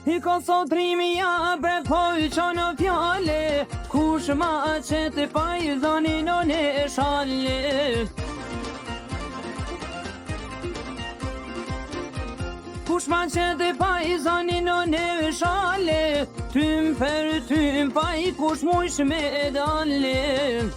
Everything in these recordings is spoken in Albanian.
I koncentrimi ja bre poj që në fjale, kush ma qete pa i dhoni në në shale. Kush ma qete pa i dhoni në në shale, tym për tym pa i kush mujsh me dale.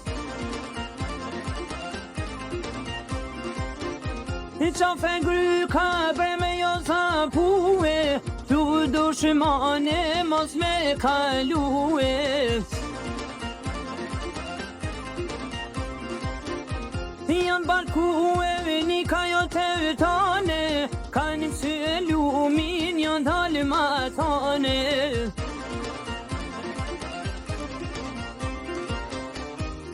I qafe gry ka bre me jo zapue, tu dushmane mos me kalue. Janë barkue një ka jo të tane, ka një sy lumin janë dalë ma tane.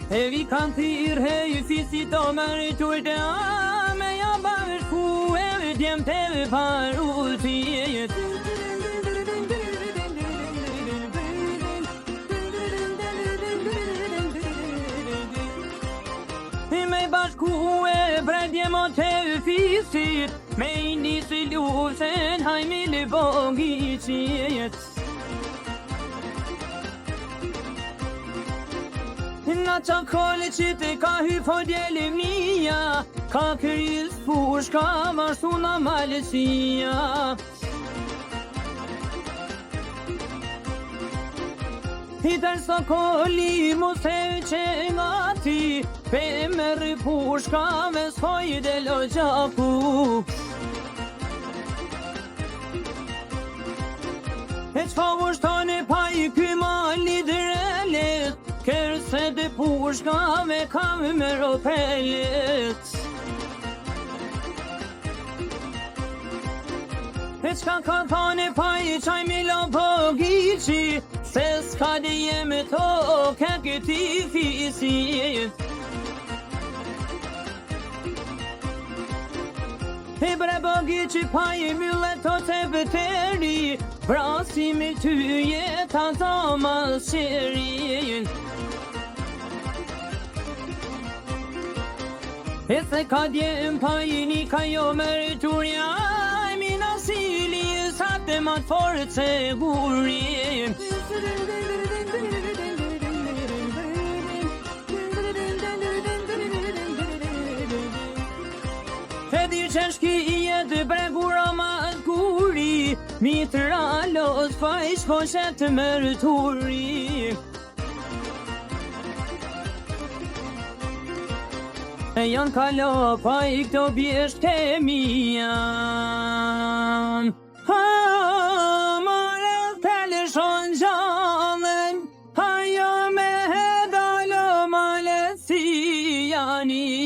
E vi kanë thirë hej fisit o meritur të ame, ja bashkue djem të parutit. Me bashkue bredje mo të fisit, me i nisi lusen hajmi li bogicit. Na qa kole që të ka hypo djeli mija, ka këris pushka marsuna malësia. Hitër së koli mu se që nga ti, pe mërë pushka me s'hoj dhe lo gjaku. E qfa vështane pa i ky mali drelet, kërse dhe pushka me kam me ropelet. E qka ka thane pa i qaj milo bogici, se s'ka dhe jeme to ke këti fisit. E bre bogici pa i myllet to të beteri, brasimi ty jeta ta mas qerin. E se ka djem pa i një ka jo meriturja, e mina sili sa të matë forët se gurin. E di që shki i jetë bregura ma të guri, mitra los pa i shkoshet të mërëturi. E janë kalo pa i këto bjesht të mijan. Ha, mare të lëshon gjamen, ha jo me hedalo male si janin.